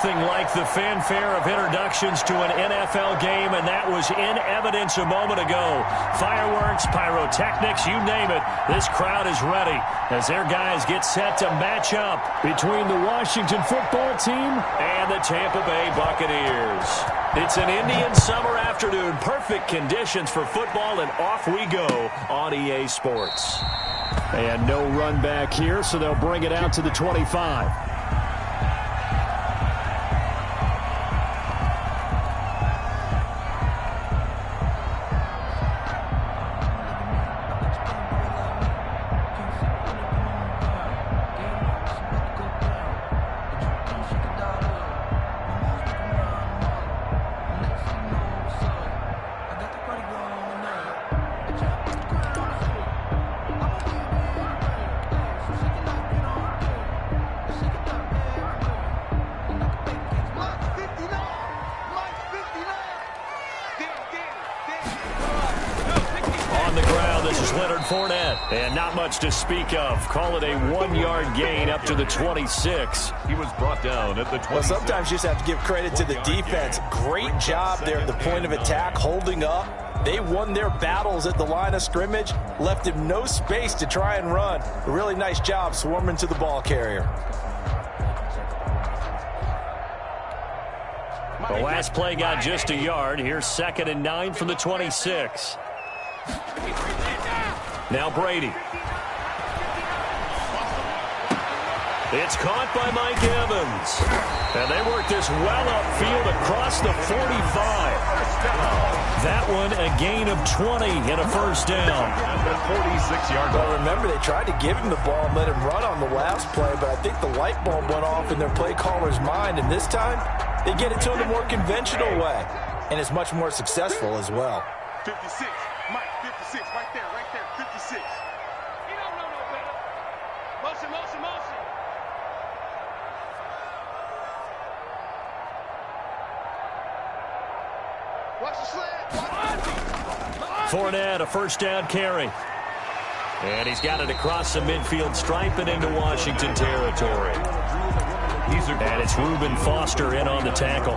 Nothing like the fanfare of introductions to an NFL game, and that was in evidence a moment ago. Fireworks, pyrotechnics, you name it. This crowd is ready as their guys get set to match up between the Washington football team and the Tampa Bay Buccaneers. It's an Indian summer afternoon. Perfect conditions for football, and off we go on EA Sports. And no run back here, so they'll bring it out to the 25. And not much to speak of. Call it a 1-yard gain up to the 26. He was brought down at the 26. Well, sometimes you just have to give credit to the defense. Great job there at the point of attack, holding up. They won their battles at the line of scrimmage, left him no space to try and run. A really nice job swarming to the ball carrier. The last play got just a yard. Here's 2nd and 9 from the 26. Now Brady. It's caught by Mike Evans. And they work this well upfield across the 45. That one a gain of 20 and a first down. 46-yard line. Well, remember, they tried to give him the ball and let him run on the last play, but I think the light bulb went off in their play caller's mind, and this time they get it to him the more conventional way, and it's much more successful as well. 56, Mike, 56, right there, 56. He don't know no better. Motion, motion, motion. Watch the slant. Fournette, a first down carry. And he's got it across the midfield stripe and into Washington territory. And it's Reuben Foster in on the tackle.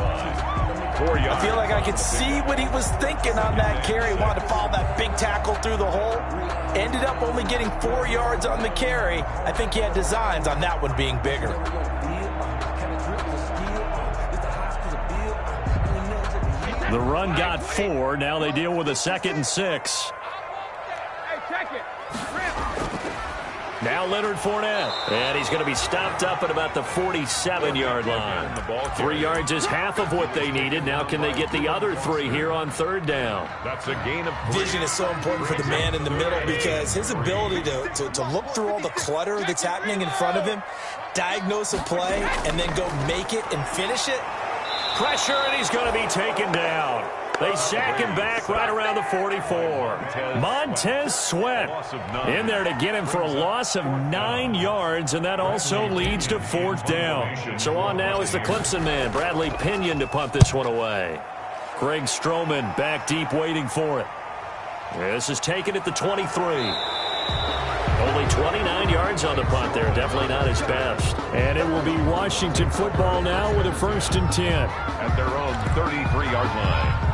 I feel like I could see what he was thinking on that carry. Wanted to follow that big tackle through the hole. Ended up only getting 4 yards on the carry. I think he had designs on that one being bigger. The run got 4. Now they deal with a 2nd and 6. Hey, check it. Now Leonard Fournette. And he's going to be stopped up at about the 47-yard line. 3 yards is half of what they needed. Now can they get the other 3 here on 3rd down? That's a gain of 3. Vision is so important for the man in the middle because his ability to look through all the clutter that's happening in front of him, diagnose a play, and then go make it and finish it. Pressure, and he's going to be taken down. They sack him back right around the 44. Montez Sweat in there to get him for a loss of 9 yards, and that also leads to 4th down. So on now is the Clemson man, Bradley Pinion, to punt this one away. Greg Stroman back deep waiting for it. This is taken at the 23. Only 29 yards on the punt there. Definitely not his best. And it will be Washington football now with a 1st and 10. At their own 33-yard line.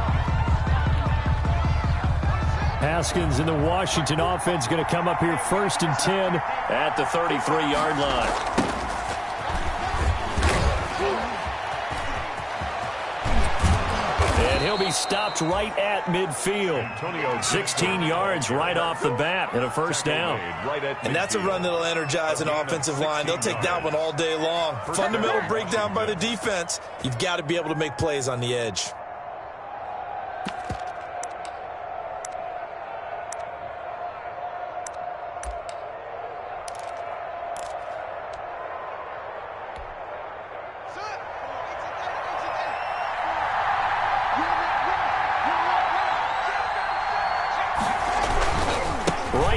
Haskins in the Washington offense going to come up here 1st and 10 at the 33-yard line. And he'll be stopped right at midfield. 16 yards right off the bat and a 1st down. And that's a run that'll energize an offensive line. They'll take that one all day long. Fundamental breakdown by the defense. You've got to be able to make plays on the edge.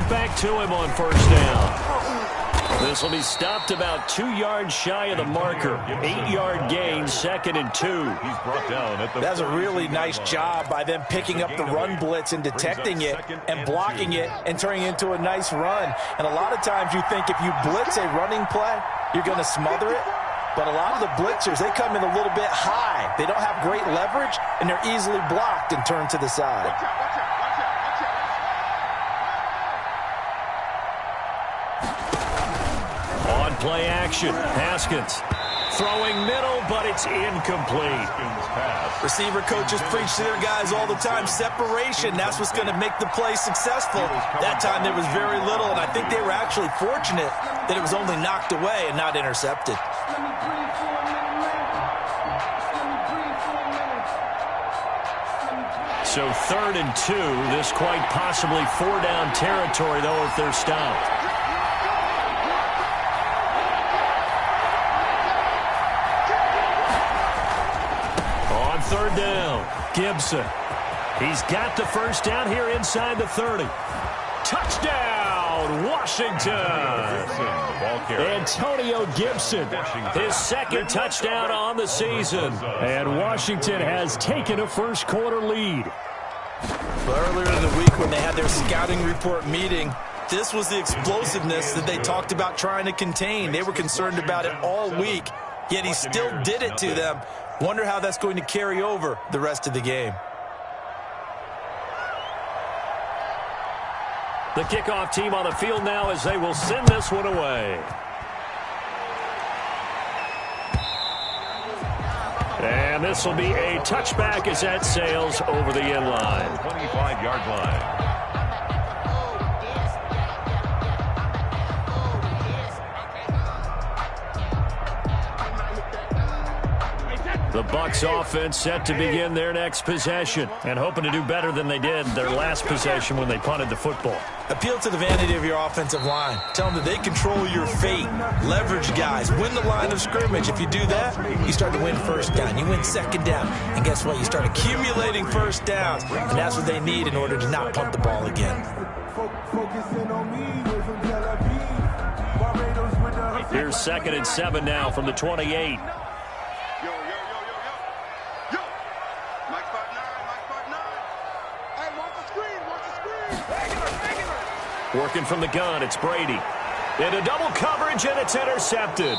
Back to him on 1st down. This will be stopped about 2 yards shy of the marker. 8-yard gain, 2nd and 2. He's brought down at the That's a really nice job by them picking up the run blitz and detecting it and blocking it and turning it into a nice run. And a lot of times you think if you blitz a running play, you're going to smother it. But a lot of the blitzers, they come in a little bit high. They don't have great leverage, and they're easily blocked and turned to the side. Watch out, watch out, watch out, watch out. On play action, Haskins throwing middle, but it's incomplete. Receiver coaches preach to their guys all the time. Separation, that's what's going to make the play successful. That time there was very little, and I think they were actually fortunate that it was only knocked away and not intercepted. So 3rd and 2, this quite possibly 4-down territory, though, if they're stopped. On 3rd down, Gibson. He's got the first down here inside the 30. Touchdown, Washington. Antonio Gibson, his 2nd touchdown on the season. And Washington has taken a first-quarter lead. Earlier in the week when they had their scouting report meeting, this was the explosiveness that they talked about trying to contain. They were concerned about it all week, yet he still did it to them. Wonder how that's going to carry over the rest of the game. The kickoff team on the field now as they will send this one away. And this will be a touchback as that sails over the end line. 25-yard line. The Bucs offense set to begin their next possession and hoping to do better than they did their last possession when they punted the football. Appeal to the vanity of your offensive line. Tell them that they control your fate. Leverage guys. Win the line of scrimmage. If you do that, you start to win first down. You win second down. And guess what? You start accumulating first downs. And that's what they need in order to not punt the ball again. Here's 2nd and 7 now from the 28. Working from the gun, it's Brady. Into double coverage, and it's intercepted.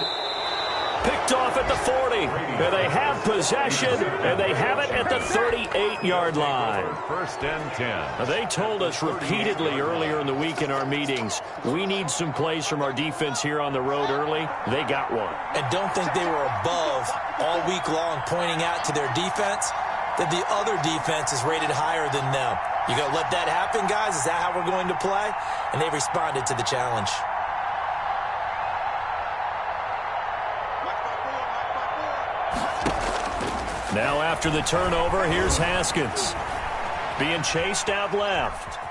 Picked off at the 40. And they have possession, and they have it at the 38-yard line. 1st and 10. Now, they told us repeatedly earlier in the week in our meetings, we need some plays from our defense here on the road early. They got one. And don't think they were above all week long pointing out to their defense that the other defense is rated higher than them. You going to let that happen, guys? Is that how we're going to play? And they responded to the challenge. Now after the turnover, here's Haskins. Being chased out left.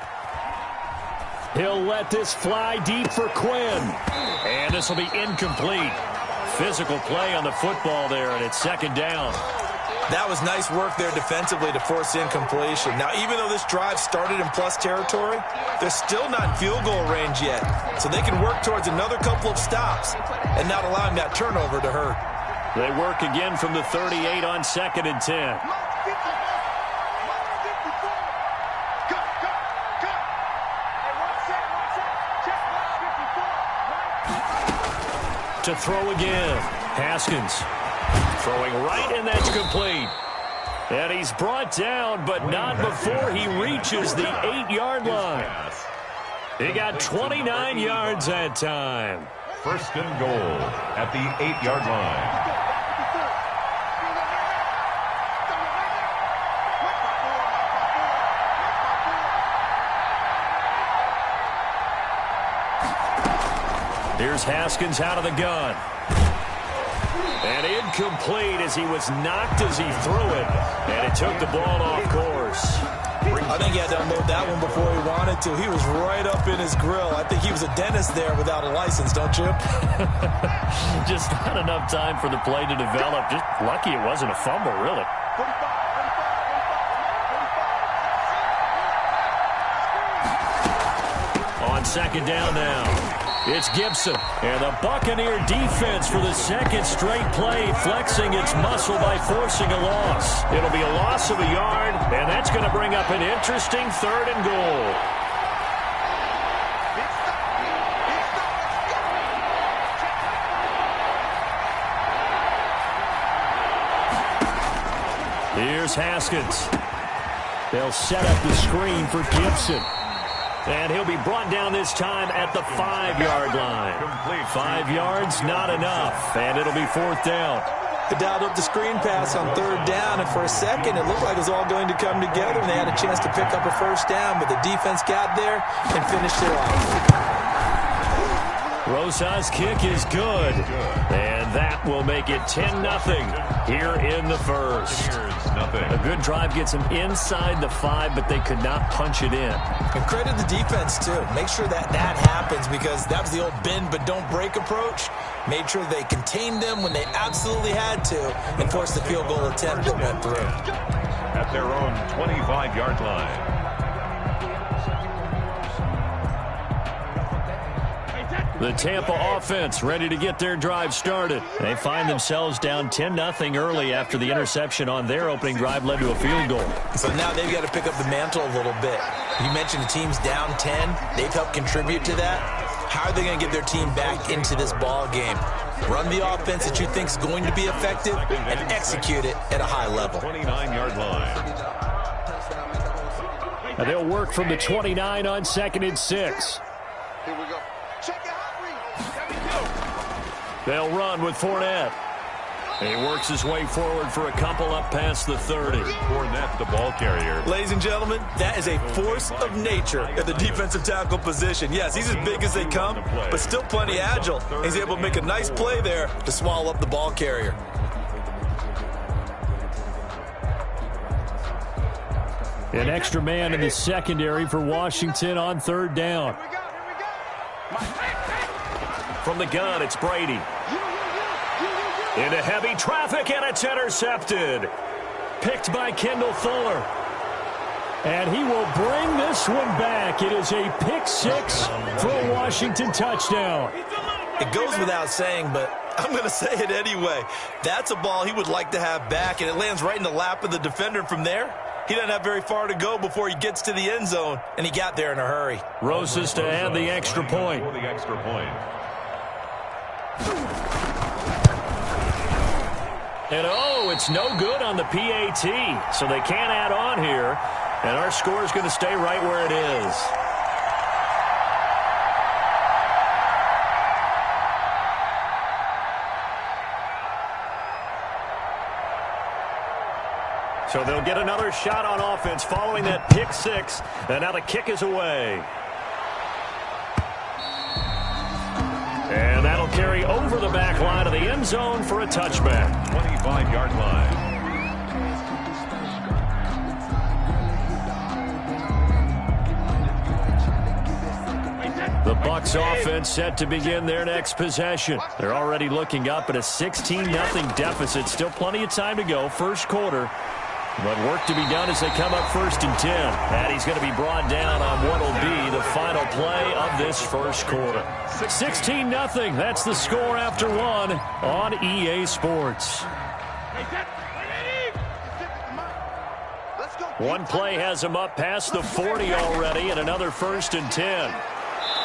He'll let this fly deep for Quinn. And this will be incomplete. Physical play on the football there, and it's 2nd down. That was nice work there defensively to force incompletion. Now, even though this drive started in plus territory, they're still not in field goal range yet. So they can work towards another couple of stops and not allowing that turnover to hurt. They work again from the 38 on 2nd and 10. To throw again. Haskins. Throwing right, and that's complete. And he's brought down, but not before he reaches the 8-yard line. He got 29 yards that time. 1st and goal at the 8-yard line. Here's Haskins out of the gun. And incomplete as he was knocked as he threw it. And it took the ball off course. I think he had to unload that one before he wanted to. He was right up in his grill. I think he was a dentist there without a license, don't you? Just not enough time for the play to develop. Just lucky it wasn't a fumble, really. On 2nd down now. It's Gibson, and the Buccaneer defense for the 2nd straight play, flexing its muscle by forcing a loss. It'll be a loss of a yard, and that's going to bring up an interesting 3rd and goal. Here's Haskins. They'll set up the screen for Gibson. And he'll be brought down this time at the 5-yard line. 5 yards, not enough. And it'll be 4th down. They dialed up the screen pass on 3rd down, and for a second it looked like it was all going to come together, and they had a chance to pick up a 1st down, but the defense got there and finished it off. Rosa's kick is good, and that will make it 10-0 here in the first. A good drive gets them inside the 5, but they could not punch it in. And credit the defense, too. Make sure that happens, because that was the old bend but don't break approach. Made sure they contained them when they absolutely had to and forced the field goal attempt that went through. At their own 25-yard line. The Tampa offense ready to get their drive started. They find themselves down 10-0 early after the interception on their opening drive led to a field goal. So now they've got to pick up the mantle a little bit. You mentioned the team's down 10. They've helped contribute to that. How are they going to get their team back into this ball game? Run the offense that you think is going to be effective and execute it at a high level. 29-yard line. And they'll work from the 29 on 2nd and 6. Here we go. Check it out. They'll run with Fournette. He works his way forward for a couple up past the 30. Fournette, the ball carrier. Ladies and gentlemen, that is a force of nature at the defensive tackle position. Yes, he's as big as they come, but still plenty agile. He's able to make a nice play there to swallow up the ball carrier. An extra man in the secondary for Washington on 3rd down. From the gun, it's Brady. Into heavy traffic, and it's intercepted. Picked by Kendall Fuller. And he will bring this one back. It is a pick 6 for a Washington touchdown. It goes without saying, but I'm going to say it anyway. That's a ball he would like to have back, and it lands right in the lap of the defender. From there, he doesn't have very far to go before he gets to the end zone, and he got there in a hurry. Rosas to add the extra point. For the extra point. And oh, it's no good on the PAT, so they can't add on here, and our score is going to stay right where it is. So they'll get another shot on offense following that pick 6, and now the kick is away. And that'll carry over the back line of the end zone for a touchback. 25-yard line. The Bucs offense set to begin their next possession. They're already looking up at a 16-0 deficit. Still plenty of time to go, first quarter. But work to be done as they come up 1st and 10. And he's going to be brought down on what will be the final play of this first quarter. 16-0. That's the score after 1 on EA Sports. One play has him up past the 40 already, and another 1st and 10.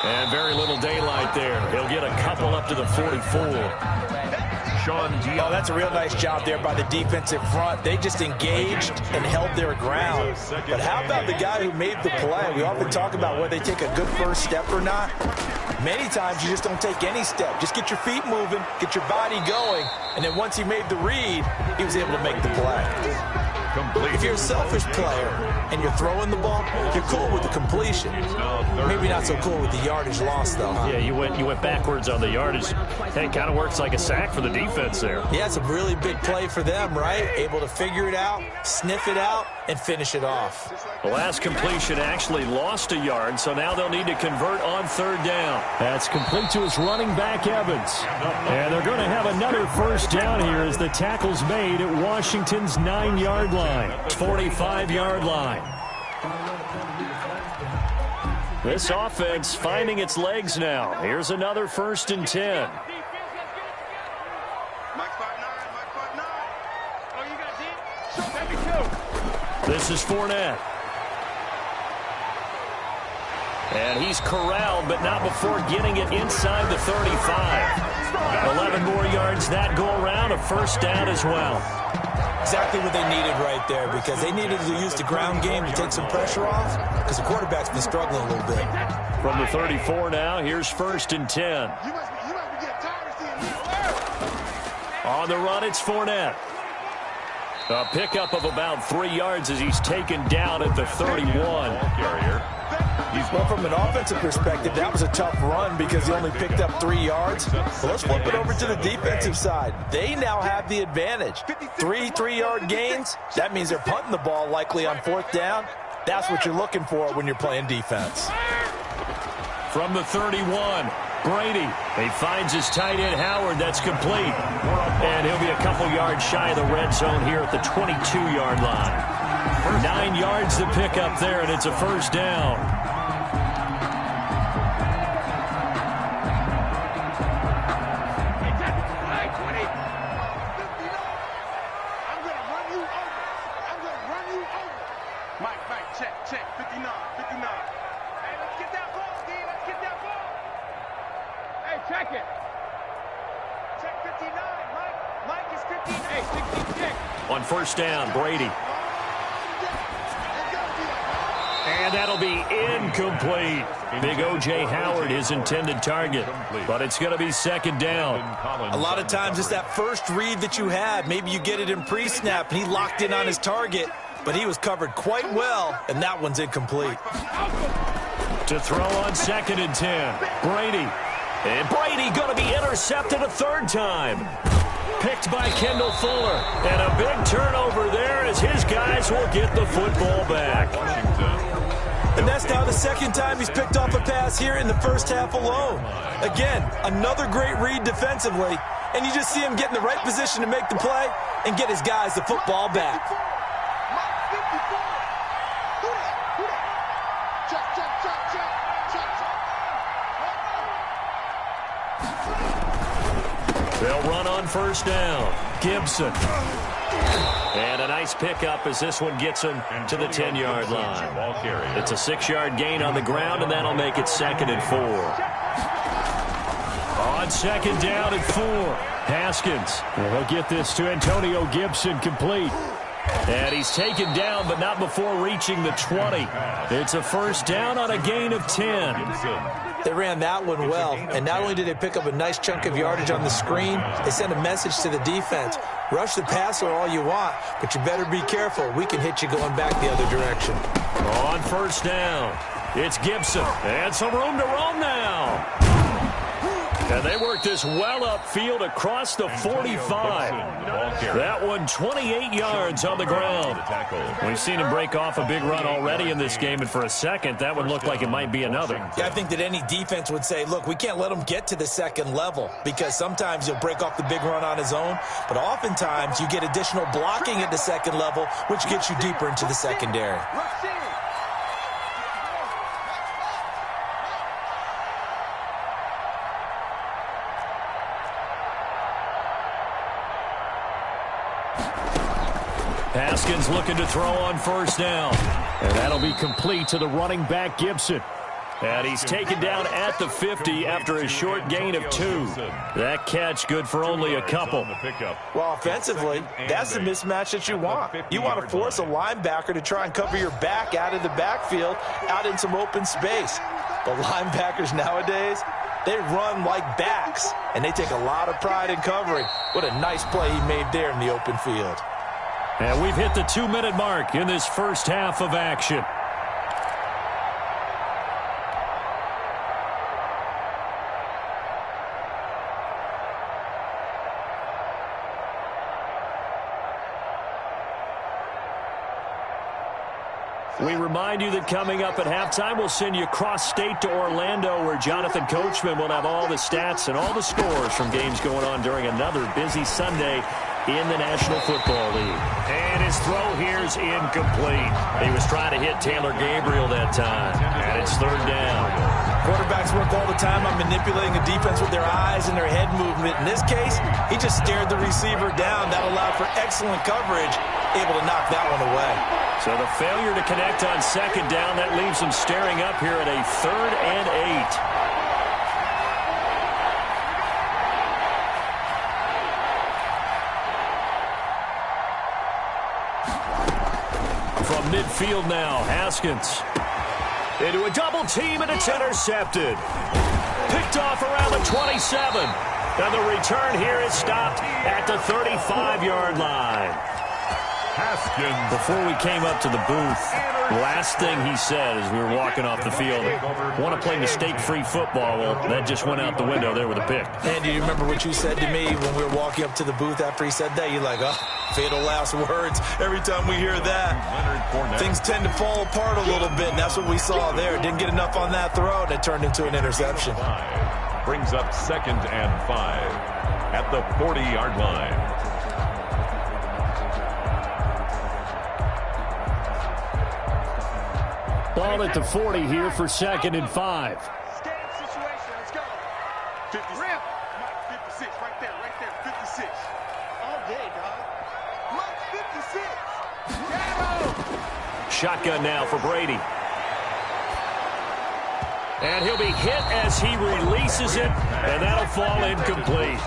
And very little daylight there. He'll get a couple up to the 44. Oh, that's a real nice job there by the defensive front. They just engaged and held their ground. But how about the guy who made the play? We often talk about whether they take a good first step or not. Many times you just don't take any step. Just get your feet moving, get your body going, and then once he made the read, he was able to make the play. If you're a selfish player and you're throwing the ball, you're cool with the completion. Maybe not so cool with the yardage loss, though. Huh? Yeah, you went backwards on the yardage. Hey, it kind of works like a sack for the defense there. Yeah, it's a really big play for them, right? Able to figure it out, sniff it out, and finish it off. The last completion actually lost a yard, so now they'll need to convert on 3rd down. That's complete to his running back, Evans. And they're going to have another 1st down here as the tackle's made at Washington's 9-yard line. 45-yard line. This offense finding its legs now. Here's another 1st and 10. This is Fournette. And he's corralled, but not before getting it inside the 35. 11 more yards that go around, a 1st down as well. Exactly what they needed right there, because they needed to use the ground game to take some pressure off, because the quarterback's been struggling a little bit. From the 34 now, here's 1st and 10. You must be getting tired of seeing me. On the run, it's Fournette. A pickup of about 3 yards as he's taken down at the 31. Well, from an offensive perspective, that was a tough run because he only picked up 3 yards. Well, let's flip it over to the defensive side. They now have the advantage. 3 3-yard gains. That means they're punting the ball likely on 4th down. That's what you're looking for when you're playing defense. From the 31, Brady. He finds his tight end, Howard. That's complete. And he'll be a couple yards shy of the red zone here at the 22-yard line. 9 yards to pick up there, and it's a 1st down. On 1st down, Brady. And that'll be incomplete. Big O.J. Howard, his intended target. But it's going to be 2nd down. A lot of times it's that first read that you have. Maybe you get it in pre-snap, and he locked in on his target. But he was covered quite well, and that one's incomplete. To throw on 2nd and 10, Brady. And Brady going to be intercepted a 3rd time. Picked by Kendall Fuller. And a big turnover there as his guys will get the football back. And that's now the 2nd time he's picked off a pass here in the first half alone. Again, another great read defensively. And you just see him get in the right position to make the play and get his guys the football back. They'll run on 1st down. Gibson. And a nice pickup as this one gets him to the 10-yard line. It's a 6-yard gain on the ground, and that'll make it 2nd and 4. On 2nd down and 4, Haskins. He'll get this to Antonio Gibson complete. And he's taken down, but not before reaching the 20. It's a 1st down on a gain of 10. They ran that one well, and not only did they pick up a nice chunk of yardage on the screen, they sent a message to the defense. Rush the passer all you want, but you better be careful. We can hit you going back the other direction. On 1st down, it's Gibson. And some room to roam now. And they work this well upfield across the 45. That one 28 yards on the ground. We've seen him break off a big run already in this game, and for a second, that one looked like it might be another. Yeah, I think that any defense would say, look, we can't let him get to the 2nd level, because sometimes he'll break off the big run on his own, but oftentimes you get additional blocking at the 2nd level, which gets you deeper into the secondary. Haskins looking to throw on 1st down. And that'll be complete to the running back, Gibson. And he's taken down at the 50 after a short gain of 2. That catch good for only a couple. Well, offensively, that's the mismatch that you want. You want to force a linebacker to try and cover your back out of the backfield, out in some open space. But linebackers nowadays, they run like backs, and they take a lot of pride in covering. What a nice play he made there in the open field. And we've hit the 2-minute mark in this first half of action. We remind you that coming up at halftime, we'll send you cross-state to Orlando, where Jonathan Coachman will have all the stats and all the scores from games going on during another busy Sunday in the National Football League. And his throw here's incomplete. He was trying to hit Taylor Gabriel that time, and it's 3rd down. Quarterbacks work all the time on manipulating a defense with their eyes and their head movement. In this case, he just stared the receiver down. That allowed for excellent coverage, able to knock that one away. So the failure to connect on 2nd down, that leaves him staring up here at a 3rd and 8. From midfield now, Haskins. Into a double team, and it's intercepted. Picked off around the 27. And the return here is stopped at the 35-yard line. Haskins. Before we came up to the booth, last thing he said as we were walking off the field, want to play mistake-free football. Well, that just went out the window there with a pick. And do you remember what you said to me when we were walking up to the booth after he said that? You're like, oh, fatal last words. Every time we hear that, things tend to fall apart a little bit, and that's what we saw there. Didn't get enough on that throw, and it turned into an interception. Brings up 2nd and 5 at the 40-yard line. Ball at the 40 here for 2nd and 5. Scan situation. Let's go. 50. Mike, 56. Right there. 56. All day, dog. Mike, 56. Shotgun now for Brady. And he'll be hit as he releases it, and that'll fall incomplete.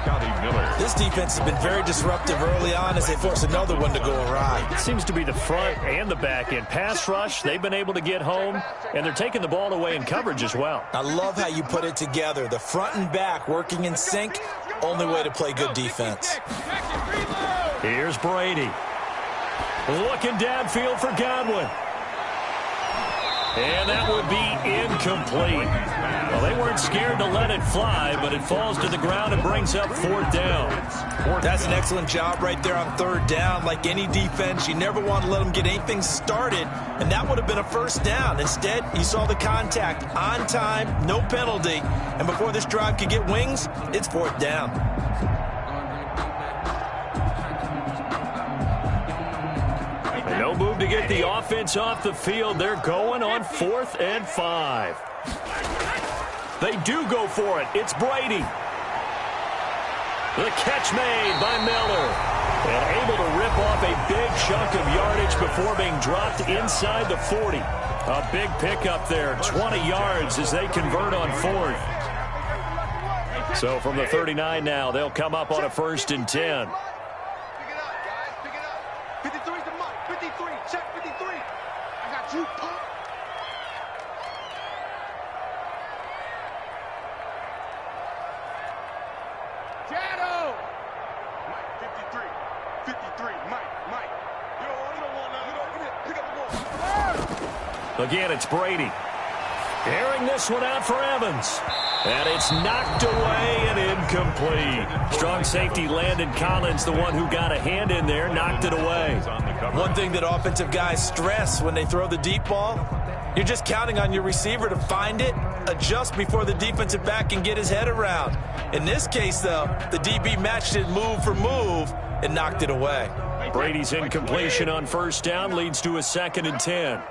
This defense has been very disruptive early on as they force another one to go awry. It seems to be the front and the back end. Pass rush, they've been able to get home, and they're taking the ball away in coverage as well. I love how you put it together. The front and back working in sync, only way to play good defense. Here's Brady. Looking downfield for Godwin. And that would be incomplete. Well, they weren't scared to let it fly, but it falls to the ground and brings up 4th down. That's an excellent job right there on 3rd down. Like any defense, you never want to let them get anything started, and that would have been a 1st down. Instead, you saw the contact on time, no penalty, and before this drive could get wings, it's 4th down. No move to get the offense off the field. They're going on 4th and 5. They do go for it. It's Brady. The catch made by Miller. And able to rip off a big chunk of yardage before being dropped inside the 40. A big pickup there, 20 yards as they convert on 4th. So from the 39 now, they'll come up on a 1st and 10. 53's the Mike. 53. Check 53. I got you, punk. Shadow. Mike, 53. 53. Mike. You don't want none. Pick up the ball. Again, it's Brady. Airing this one out for Evans. And it's knocked away and incomplete. Strong safety Landon Collins, the one who got a hand in there, knocked it away. One thing that offensive guys stress when they throw the deep ball, you're just counting on your receiver to find it, adjust before the defensive back can get his head around. In this case, though, the DB matched it move for move and knocked it away. Brady's incompletion on 1st down leads to a 2nd and 10.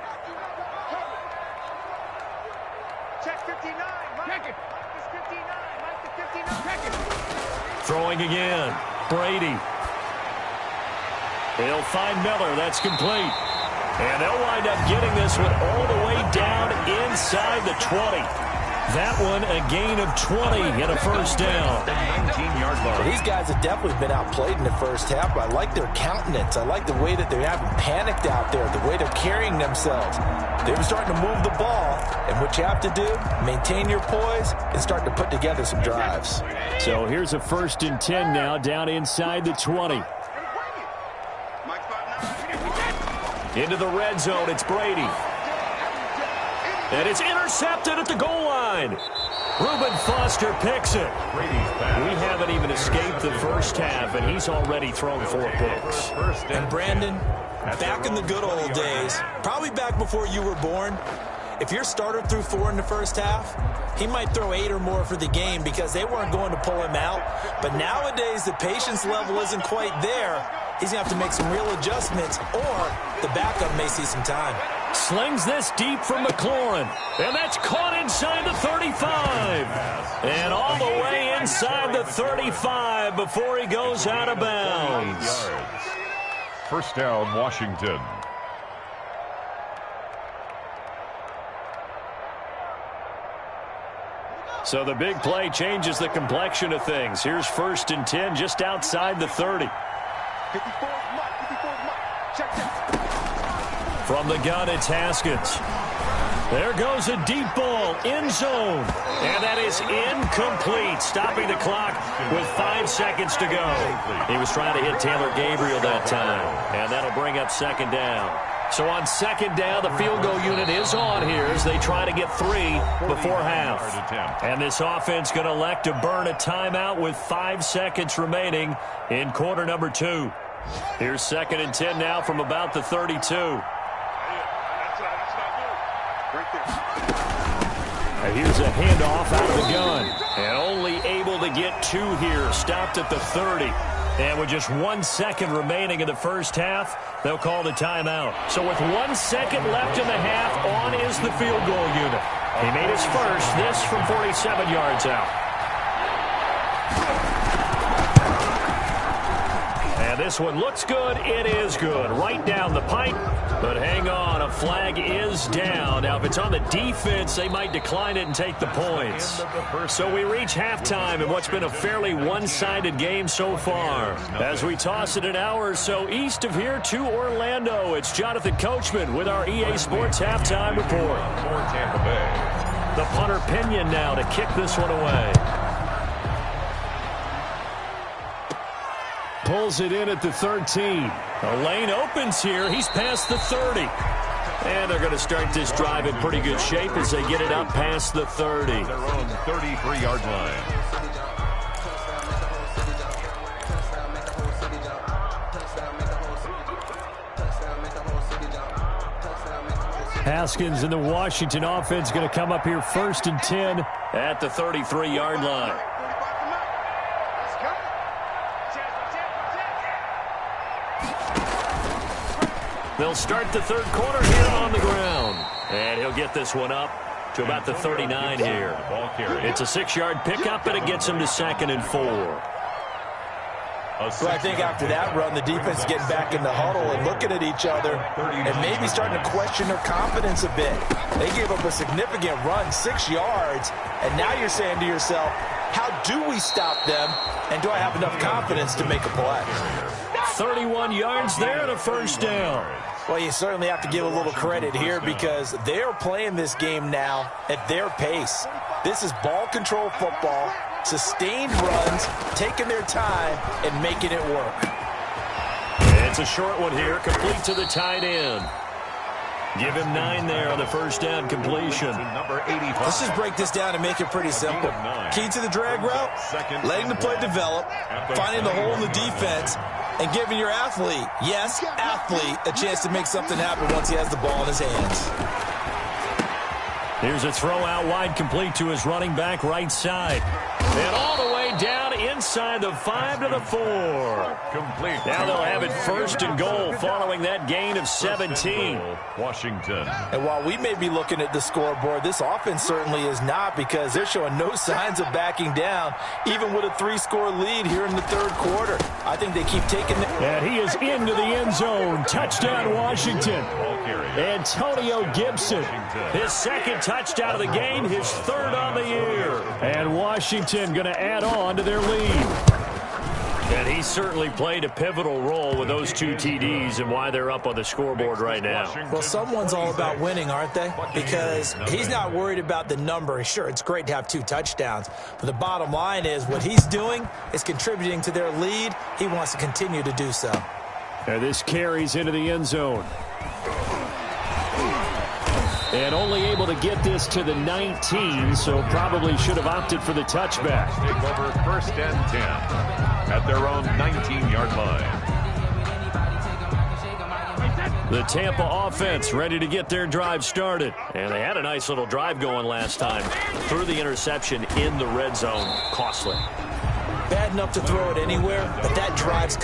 Throwing again. Brady. They'll find Miller. That's complete. And they'll wind up getting this one all the way down inside the 20. That one a gain of 20 and a 1st down. 19-yard line. These guys have definitely been outplayed in the 1st half, but I like their countenance. I like the way that they haven't panicked out there, the way they're carrying themselves. They were starting to move the ball, and what you have to do, maintain your poise and start to put together some drives. So here's a 1st and 10 now down inside the 20. Into the red zone, it's Brady. And it's intercepted at the goal line. Reuben Foster picks it. We haven't even escaped the 1st half, and he's already thrown 4 picks. And Brandon, back in the good old days, probably back before you were born, if your starter threw 4 in the 1st half, he might throw 8 or more for the game because they weren't going to pull him out. But nowadays, the patience level isn't quite there. He's going to have to make some real adjustments, or the backup may see some time. Slings this deep from McLaurin. And that's caught inside the 35. And all the way inside the 35 before he goes out of bounds. 1st down, Washington. So the big play changes the complexion of things. Here's 1st and 10 just outside the 30. 54's Mike. 54's Mike. From the gun, it's Haskins. There goes a deep ball, end zone. And that is incomplete, stopping the clock with 5 seconds to go. He was trying to hit Taylor Gabriel that time, and that'll bring up second down. So on second down, the field goal unit is on here as they try to get 3 before half. And this offense going to elect to burn a timeout with 5 seconds remaining in quarter number 2. Here's second and 10 now from about the 32. And here's a handoff out of the gun. And only able to get 2 here. Stopped at the 30. And with just 1 second remaining in the first half, they'll call the timeout. So with 1 second left in the half, on is the field goal unit. He made his first, this from 47 yards out. And this one looks good. It is good. Right down the pipe. But hang on, a flag is down. Now, if it's on the defense, they might decline it and take the points. So we reach halftime in what's been a fairly one-sided game so far. As we toss it an hour or so east of here to Orlando, it's Jonathan Coachman with our EA Sports Halftime Report. For Tampa Bay. The punter Pinion now to kick this one away. Pulls it in at the 13. The lane opens here. He's past the 30. And they're going to start this drive in pretty good shape as they get it up past the 30. Their own 33-yard line. Haskins and the Washington offense going to come up here first and 10 at the 33-yard line. They'll start the third quarter here on the ground. And he'll get this one up to about the 39 here. It's a 6-yard pickup, and it gets him to 2nd and 4. So I think after that run, the defense is getting back in the huddle and looking at each other and maybe starting to question their confidence a bit. They gave up a significant run, 6 yards, and now you're saying to yourself, how do we stop them, and do I have enough confidence to make a play? 31 yards there and a first down. Well, you certainly have to give a little credit here because they're playing this game now at their pace. This is ball control football, sustained runs, taking their time, and making it work. It's a short one here, complete to the tight end. Give him 9 there on the first down completion. Let's just break this down and make it pretty simple. Key to the drag route, letting the play develop, finding the hole in the defense, and giving your athlete, yes, athlete, a chance to make something happen once he has the ball in his hands. Here's a throw out wide, complete to his running back right side. And all the way down inside the 5 to the 4. Complete. Now they'll have it first and goal following that gain of 17. Washington. And while we may be looking at the scoreboard, this offense certainly is not because they're showing no signs of backing down, even with a 3-score lead here in the third quarter. I think they keep taking it. And he is into the end zone. Touchdown, Washington. Antonio Gibson, his second touchdown of the game, his third on the year. And Washington going to add on to their lead. And he certainly played a pivotal role with those 2 TDs and why they're up on the scoreboard right now. Well, someone's all about winning, aren't they? Because he's not worried about the number. Sure, it's great to have 2 touchdowns. But the bottom line is what he's doing is contributing to their lead. He wants to continue to do so. And this carries into the end zone. And only able to get this to the 19, so probably should have opted for the touchback. Take over first and 10 at their own 19-yard line. The Tampa offense ready to get their drive started. And they had a nice little drive going last time. Threw the interception in the red zone. Costly. Bad enough to throw it anywhere, but that drive's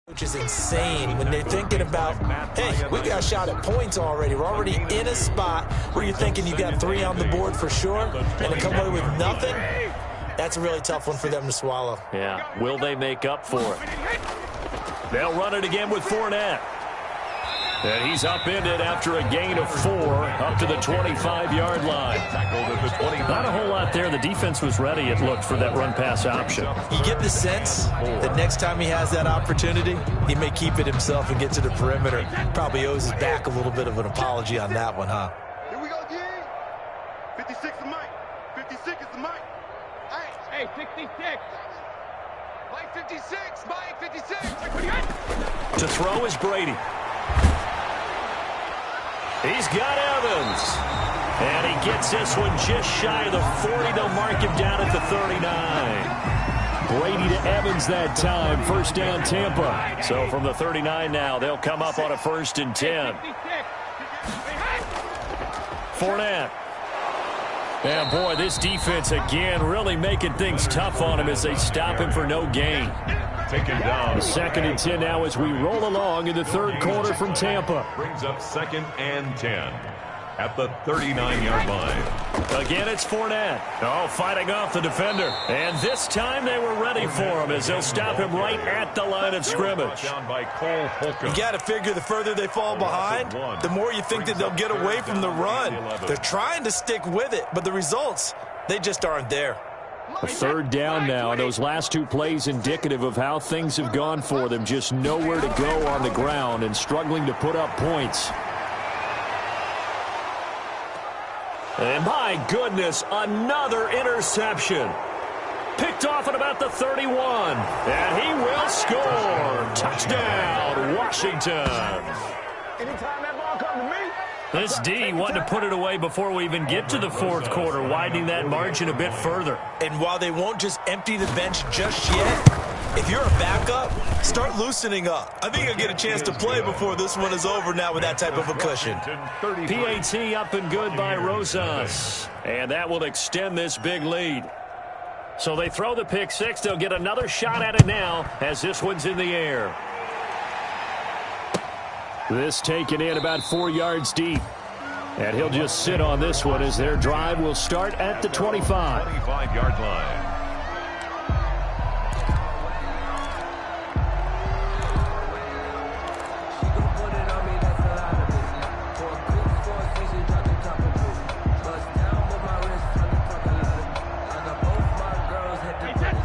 Which is insane when they're thinking about, hey, we got a shot at points already. We're already in a spot where you're thinking you got 3 on the board for sure, and to come away with nothing, that's a really tough one for them to swallow. Yeah, will they make up for it? They'll run it again with Fournette. And he's upended after a gain of 4 up to the 25-yard line. Not a whole lot there. The defense was ready, it looked, for that run-pass option. You get the sense that next time he has that opportunity, he may keep it himself and get to the perimeter. Probably owes his back a little bit of an apology on that one, huh? Here we go again. 56 is Mike. 56 is the Mike. Hey, 66. Mike 56. Mike 56. To throw is Brady. He's got Evans. And he gets this one just shy of the 40. They'll mark him down at the 39. Brady to Evans that time. First down, Tampa. So from the 39 now, they'll come up on a 1st and 10. Fournette. And, boy, this defense again really making things tough on him as they stop him for no gain. Taken down. 2nd and 10 now as we roll along in the 3rd quarter from Tampa. Brings up 2nd and 10 at the 39-yard line. Again, it's Fournette. Oh, fighting off the defender. And this time they were ready for him as they'll stop him right at the line of scrimmage. Down by Cole Holcomb. You got to figure the further they fall behind, the more you think that they'll get away from the run. They're trying to stick with it, but the results, they just aren't there. A 3rd down now. Those last 2 plays indicative of how things have gone for them. Just nowhere to go on the ground and struggling to put up points. And my goodness, another interception. Picked off at about the 31. And he will score. Touchdown, Washington. Anytime that ball comes to me. This D wanting to put it away before we even get to the 4th quarter, widening that margin a bit further. And while they won't just empty the bench just yet, if you're a backup, start loosening up. I think you'll get a chance to play before this one is over now with that type of a cushion. PAT up and good by Rosas. And that will extend this big lead. So they throw the pick 6. They'll get another shot at it now as this one's in the air. This taken in about 4 yards deep. And he'll just sit on this one as their drive will start at the 25. 25-yard line.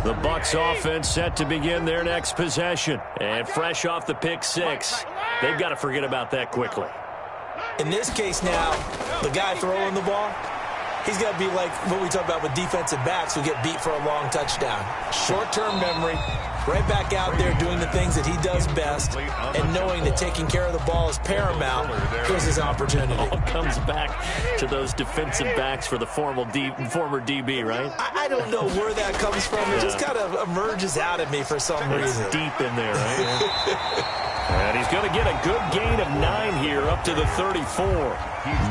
The Bucs offense set to begin their next possession. And fresh off the pick 6, they've got to forget about that quickly. In this case now, the guy throwing the ball, he's got to be like what we talk about with defensive backs who get beat for a long touchdown. Short-term memory, right back out there doing the things that he does best, and knowing that taking care of the ball is paramount. Here's his opportunity. All comes back to those defensive backs for the former DB, right? I don't know where that comes from. It just kind of emerges out of me for some reason. It's deep in there, right? And he's going to get a good gain of 9 here up to the 34.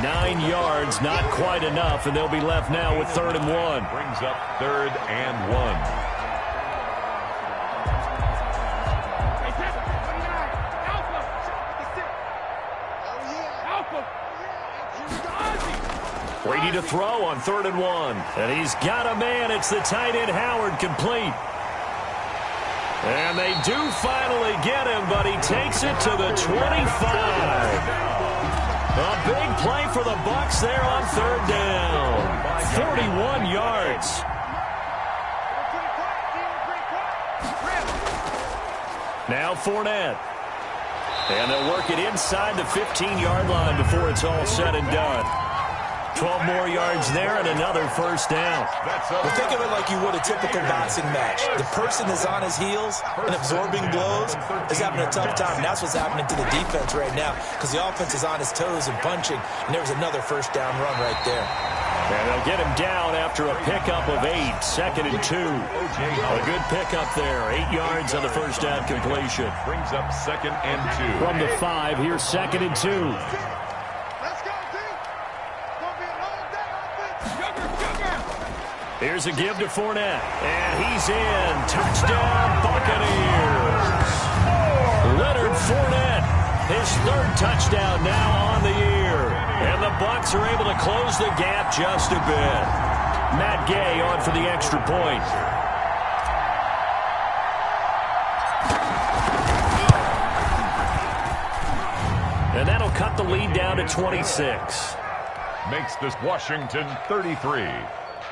9 yards, not quite enough, and they'll be left now with 3rd and 1. Brings up 3rd and 1. Brady to throw on 3rd and 1. And he's got a man. It's the tight end Howard, complete. And they do finally get him, but he takes it to the 25. A big play for the Bucs there on 3rd down. 41 yards. Now Fournette. And they'll work it inside the 15-yard line before it's all said and done. 12 more yards there and another 1st down. Well, think of it like you would a typical boxing match. The person is on his heels and absorbing blows is having a tough time. And that's what's happening to the defense right now because the offense is on his toes and punching. And there was another 1st down run right there. And they'll get him down after a pickup of 8. 2nd and 2. A good pickup there. 8 yards on the 1st down completion. Brings up 2nd and 2. From the 5, here's 2nd and 2. Here's a give to Fournette, and he's in. Touchdown, Buccaneers. Fournette, his third touchdown now on the year. And the Bucs are able to close the gap just a bit. Matt Gay on for the extra point. And that'll cut the lead down to 26. Makes this Washington 33.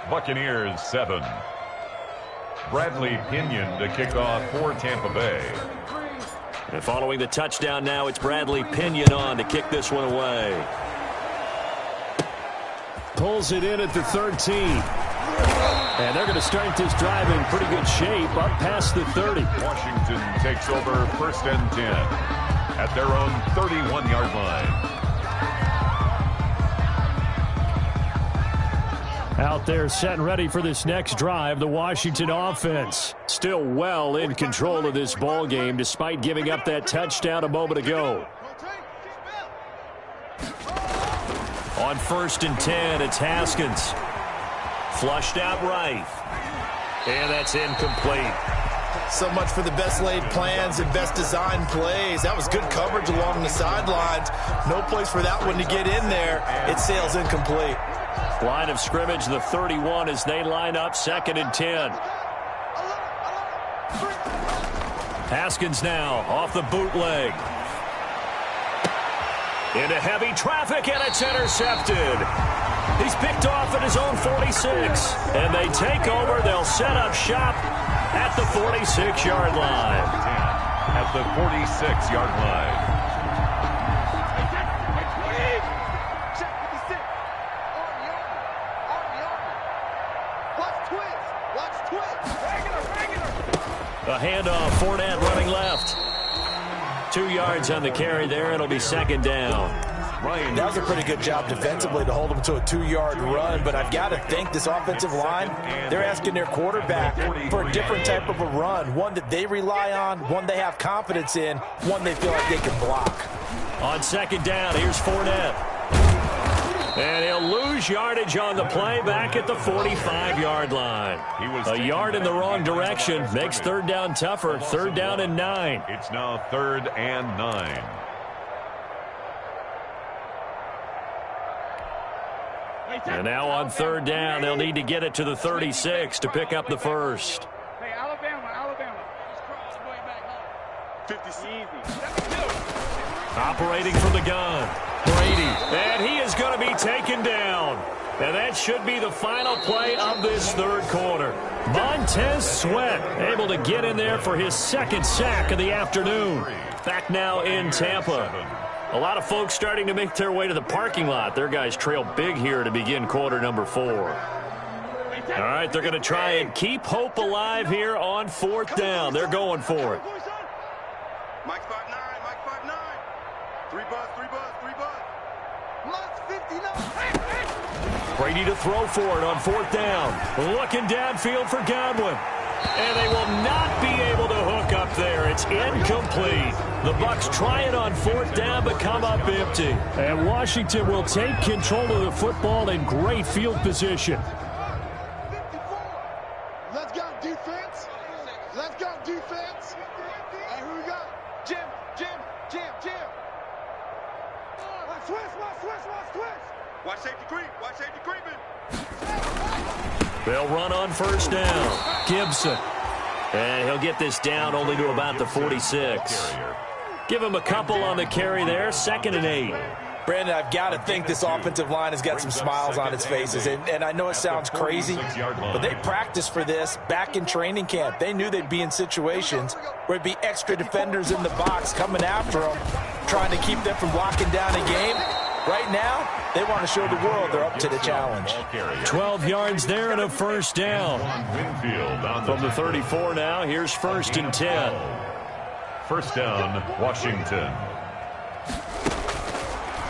Buccaneers 7. Bradley Pinion to kick off for Tampa Bay. And following the touchdown now, it's Bradley Pinion on to kick this one away. Pulls it in at the 13. And they're going to start this drive in pretty good shape up past the 30. Washington takes over 1st and 10 at their own 31-yard line. Out there set and ready for this next drive, the Washington offense. Still well in control of this ball game despite giving up that touchdown a moment ago. On 1st and 10, it's Haskins. Flushed out right. And that's incomplete. So much for the best laid plans and best designed plays. That was good coverage along the sidelines. No place for that one to get in there. It sails incomplete. Line of scrimmage, the 31 as they line up 2nd and 10. Haskins now off the bootleg. Into heavy traffic, and it's intercepted. He's picked off at his own 46. And they take over. They'll set up shop at the 46-yard line. At the 46-yard line. A handoff, Fournette running left. 2 yards on the carry there. It'll be 2nd down. That was a pretty good job defensively to hold them to a 2-yard run, but I've got to think this offensive line, they're asking their quarterback for a different type of a run, one that they rely on, one they have confidence in, one they feel like they can block. On 2nd down, here's Fournette. And he'll lose yardage on the play back at the 45-yard line. A yard in the wrong direction makes 3rd down tougher. 3rd down and 9. It's now 3rd and 9. And now on 3rd down, they'll need to get it to the 36 to pick up the first. Hey, Alabama. 50. Operating from the gun, Brady. And he is going to be taken down. And that should be the final play of this 3rd quarter. Montez Sweat able to get in there for his 2nd sack of the afternoon. Back now in Tampa. A lot of folks starting to make their way to the parking lot. Their guys trail big here to begin quarter number 4. All right, they're going to try and keep hope alive here on 4th down. They're going for it. Mike 5'9", Mike 5'9". 3 buzz. Plus 59. Brady to throw for it on 4th down. Looking downfield for Godwin. And they will not be able to hook up there. It's incomplete. The Bucs try it on 4th down, but come up empty. And Washington will take control of the football in great field position. 54. Let's go defense. Hey, who we got? Jim. Watch safety creeping. They'll run on 1st down. Gibson. And he'll get this down only to about the 46. Give him a couple on the carry there. 2nd and 8. Brandon, I've got to think this offensive line has got some smiles on its faces. And I know it sounds crazy, but they practiced for this back in training camp. They knew they'd be in situations where it'd be extra defenders in the box coming after them, trying to keep them from locking down a game. Right now, they want to show the world they're up to the challenge. 12 yards there and a 1st down. From the 34 now, here's 1st and 10. 1st down, Washington.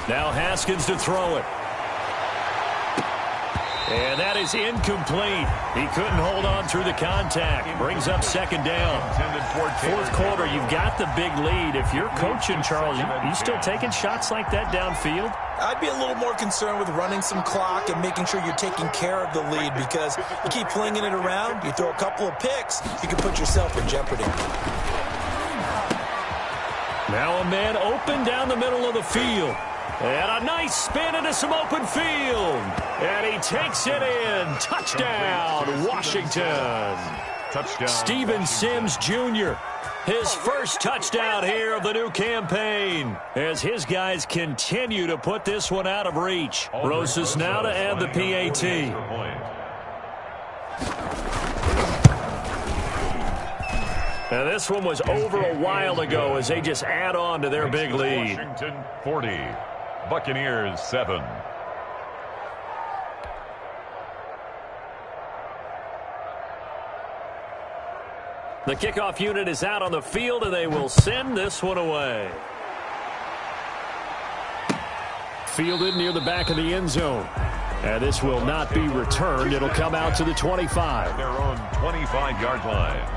Now Haskins to throw it. And that is incomplete. He couldn't hold on through the contact. Brings up 2nd down. 4th quarter, you've got the big lead. If you're coaching, Charles, you still taking shots like that downfield? I'd be a little more concerned with running some clock and making sure you're taking care of the lead, because you keep flinging it around, you throw a couple of picks, you can put yourself in jeopardy. Now a man open down the middle of the field. And a nice spin into some open field. And he takes it in. Touchdown, Washington. Touchdown. Steven Sims Jr., his first touchdown here of the new campaign as his guys continue to put this one out of reach. Rosas now to add the PAT. And this one was over a while ago as they just add on to their big lead. Washington 40, Buccaneers 7. The kickoff unit is out on the field, and they will send this one away. Fielded near the back of the end zone. And this will not be returned. It'll come out to the 25. Their own 25-yard line.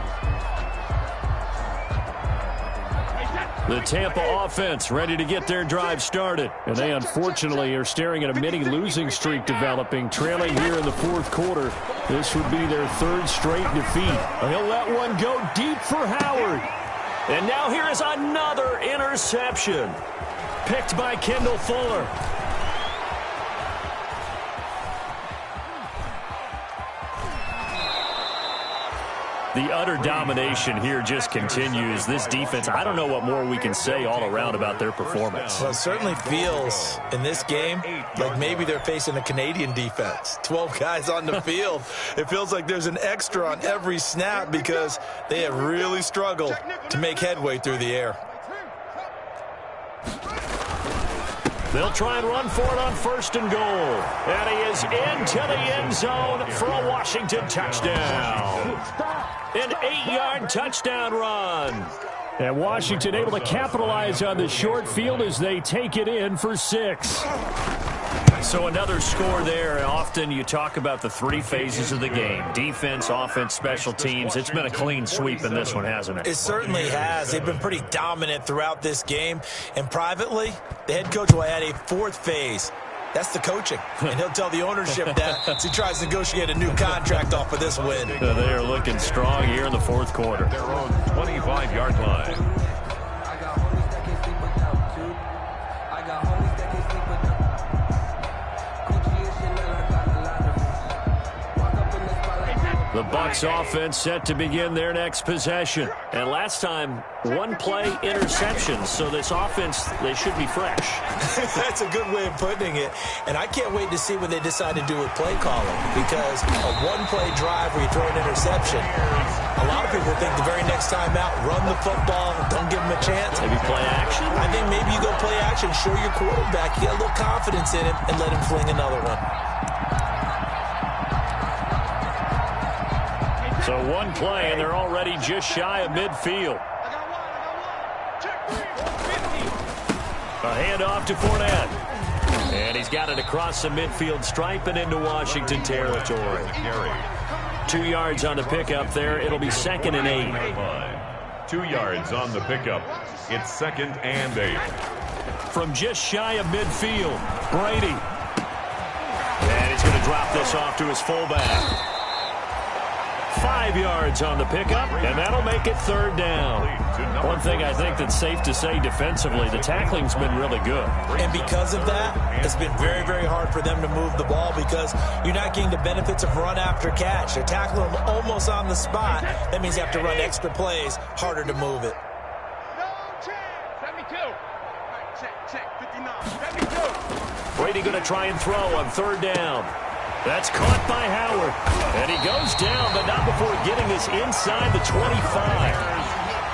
The Tampa offense ready to get their drive started. And they unfortunately are staring at a mini losing streak developing, trailing here in the fourth quarter. This would be their third straight defeat. He'll let one go deep for Howard. And now here is another interception. Picked by Kendall Fuller. The utter domination here just continues. This defense, I don't know what more we can say all around about their performance. Well, it certainly feels in this game like maybe they're facing a Canadian defense. 12 guys on the field. It feels like there's an extra on every snap because they have really struggled to make headway through the air. They'll try and run for it on 1st and goal. And he is into the end zone for a Washington touchdown. An 8-yard touchdown run. And Washington able to capitalize on the short field as they take it in for 6. So another score there. Often you talk about the 3 phases of the game. Defense, offense, special teams. It's been a clean sweep in this one, hasn't it? It certainly has. They've been pretty dominant throughout this game. And privately, the head coach will add a 4th phase. That's the coaching. And he'll tell the ownership that as he tries to negotiate a new contract off of this win. They are looking strong here in the fourth quarter. Their own 25-yard line. The Bucs offense set to begin their next possession. And last time, 1-play interception. So this offense, they should be fresh. That's a good way of putting it. And I can't wait to see what they decide to do with play calling. Because a 1-play drive where you throw an interception, a lot of people think the very next time out, run the football, don't give them a chance. Maybe play action? I think maybe you go play action, show your quarterback, you get a little confidence in him, and let him fling another one. So 1 play, and they're already just shy of midfield. A handoff to Fournette. And he's got it across the midfield stripe and into Washington territory. 2 yards on the pickup there. It'll be 2nd and 8. 2 yards on the pickup. It's 2nd and 8. From just shy of midfield, Brady. And he's going to drop this off to his fullback. 5 yards on the pickup, and that'll make it 3rd down. One thing I think that's safe to say defensively, the tackling's been really good. And because of that, it's been very, very hard for them to move the ball because you're not getting the benefits of run after catch. They're tackling them almost on the spot. That means you have to run extra plays, harder to move it. Brady going to try and throw on 3rd down. That's caught by Howard. And he goes down, but not before getting this inside the 25.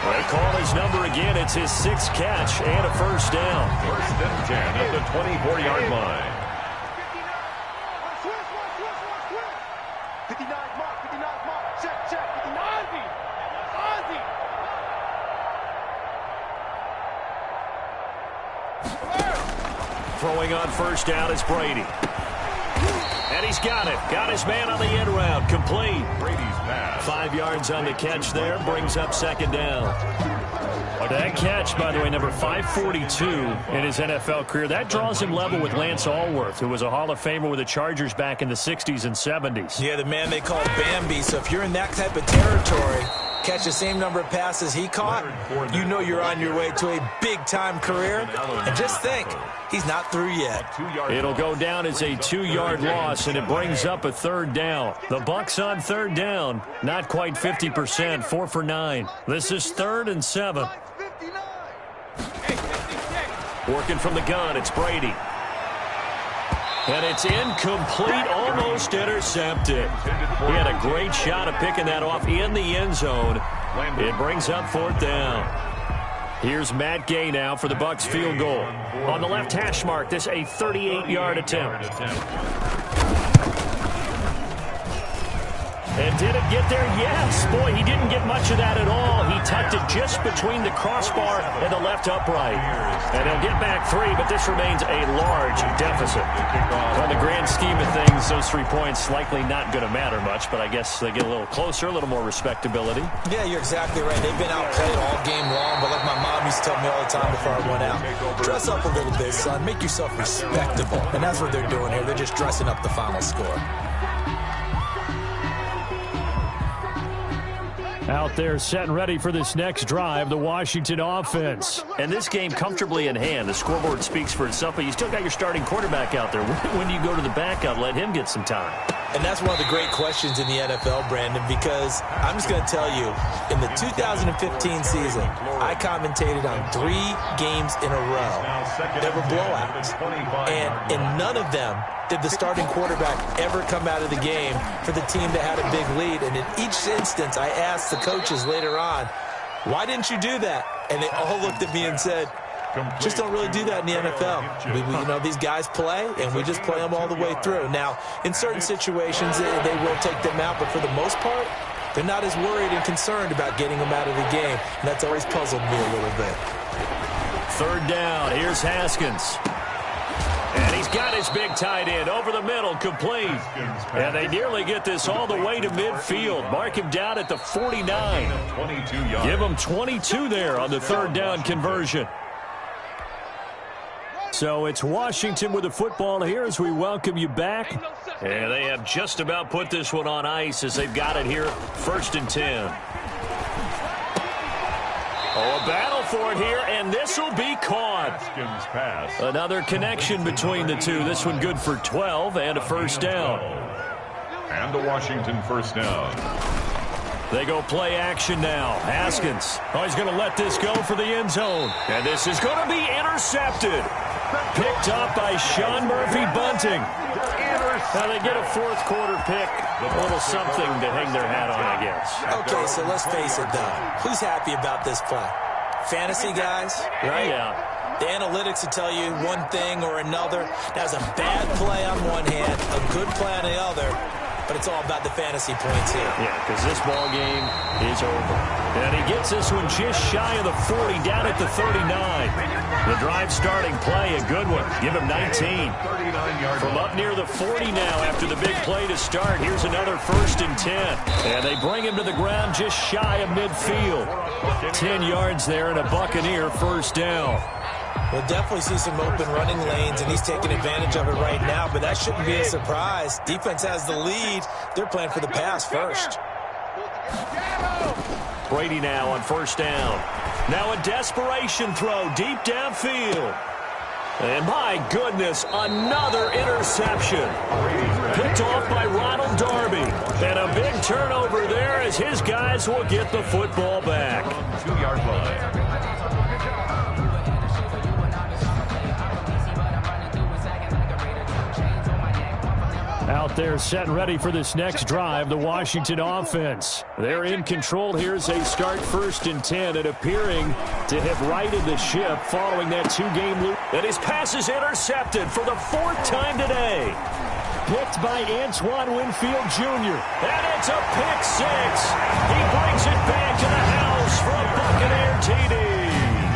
They call his number again. It's his 6th catch and a 1st down. 1st and 10 at the 24-yard line. 59 mark, check, 59. Throwing on 1st down is Brady. And he's got it. Got his man on the end route. Complete. Brady's pass. 5 yards on the catch there. Brings up 2nd down. That catch, by the way, number 542 in his NFL career. That draws him level with Lance Allworth, who was a Hall of Famer with the Chargers back in the 60s and 70s. Yeah, the man they call Bambi. So if you're in that type of territory, catch the same number of passes he caught, you know you're on your way to a big-time career. And just think, he's not through yet. It'll go down as a 2-yard loss, and it brings up a third down. The Bucs on third down, not quite 50%, 4 for 9. This is 3rd and 7. Working from the gun, it's Brady. And it's incomplete, almost intercepted. He had a great shot at picking that off in the end zone. It brings up 4th down. Here's Matt Gay now for the Bucs field goal. On the left hash mark, this a 38-yard attempt. And did it get there? Yes. Boy, he didn't get much of that at all. He tucked it just between the crossbar and the left upright. And they'll get back 3, but this remains a large deficit. On the grand scheme of things, those 3 points likely not going to matter much, but I guess they get a little closer, a little more respectability. Yeah, you're exactly right. They've been outplayed all game long, but like my mom used to tell me all the time before I went out, dress up a little bit, son. Make yourself respectable. And that's what they're doing here. They're just dressing up the final score. Out there set and ready for this next drive, the Washington offense. And this game comfortably in hand. The scoreboard speaks for itself, but you still got your starting quarterback out there. When do you go to the backup, let him get some time? And that's one of the great questions in the NFL, Brandon, because I'm just going to tell you, in the 2015 season, I commentated on 3 games in a row. There were blowouts. And in none of them did the starting quarterback ever come out of the game for the team that had a big lead. And in each instance, I asked the coaches later on, why didn't you do that? And they all looked at me and said, just don't really do that in the NFL. You know, these guys play, and we just play them all the way through. Now, in certain situations, they will take them out, but for the most part, they're not as worried and concerned about getting them out of the game, and that's always puzzled me a little bit. 3rd down, here's Haskins. And he's got his big tight end over the middle, complete. And they nearly get this all the way to midfield. Mark him down at the 49. Give him 22 there on the 3rd down conversion. So it's Washington with the football here as we welcome you back. And they have just about put this one on ice as they've got it here, 1st and 10. Oh, a battle for it here, and this will be caught. Another connection between the two. This one good for 12 and a 1st down. And the Washington 1st down. They go play action now. Haskins. Oh, he's going to let this go for the end zone. And this is going to be intercepted. Picked up by Sean Murphy-Bunting. Now they get a 4th quarter pick. A little something to hang their hat on, I guess. Okay, so let's face it, though. Who's happy about this play? Fantasy guys, right? Yeah. The analytics will tell you one thing or another. That's a bad play on one hand, a good play on the other. But it's all about the fantasy points here. Yeah, because this ball game is over. And he gets this one just shy of the 40, down at the 39. The drive starting play, a good one. Give him 19. From up near the 40 now after the big play to start. Here's another 1st and 10. And they bring him to the ground just shy of midfield. 10 yards there and a Buccaneer 1st down. We'll definitely see some open running lanes, and he's taking advantage of it right now, but that shouldn't be a surprise. Defense has the lead. They're playing for the pass first. Brady now on 1st down. Now a desperation throw deep downfield. And my goodness, another interception. Picked off by Ronald Darby. And a big turnover there as his guys will get the football back. 2-yard line. Out there set and ready for this next drive, the Washington offense. They're in control here as they start 1st and 10 and appearing to have righted the ship following that 2-game loop. And his pass is intercepted for the 4th time today. Picked by Antoine Winfield Jr. And it's a pick 6. He brings it back to the house for a Buccaneer TD.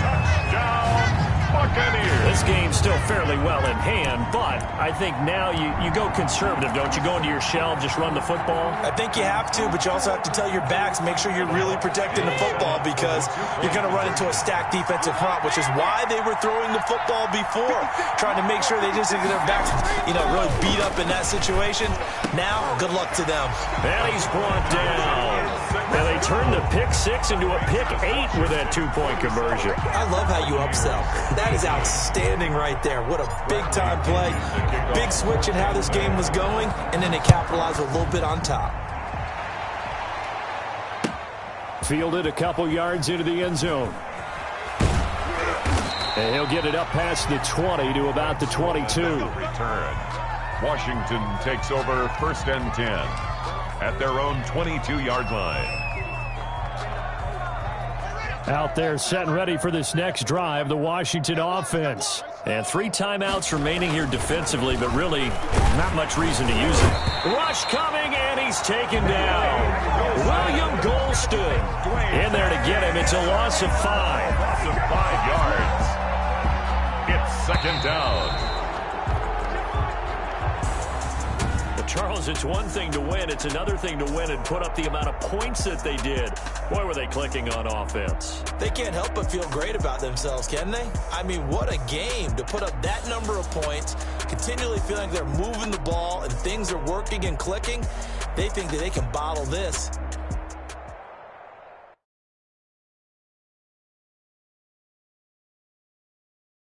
Touchdown, Buccaneers. This game's still fairly well in hand, but I think now you go conservative, don't you? Go into your shell, just run the football? I think you have to, but you also have to tell your backs, make sure you're really protecting the football because you're going to run into a stacked defensive front, which is why they were throwing the football before, trying to make sure they just get their backs, really beat up in that situation. Now, good luck to them. And he's brought down. And they turned the pick 6 into a pick 8 with that 2-point conversion. I love how you upsell. That is outstanding right there. What a big-time play. Big switch in how this game was going, and then they capitalized a little bit on top. Fielded a couple yards into the end zone. And he'll get it up past the 20 to about the 22. Return. Washington takes over 1st and 10 at their own 22-yard line. Out there set and ready for this next drive, the Washington offense. And 3 timeouts remaining here defensively, but really not much reason to use it. Rush coming, and he's taken down. William Golston in there to get him. It's a loss of 5. Loss of 5 yards. It's 2nd down. Charles, it's one thing to win. It's another thing to win and put up the amount of points that they did. Boy, were they clicking on offense. They can't help but feel great about themselves, can they? I mean, what a game to put up that number of points, continually feeling like they're moving the ball and things are working and clicking. They think that they can bottle this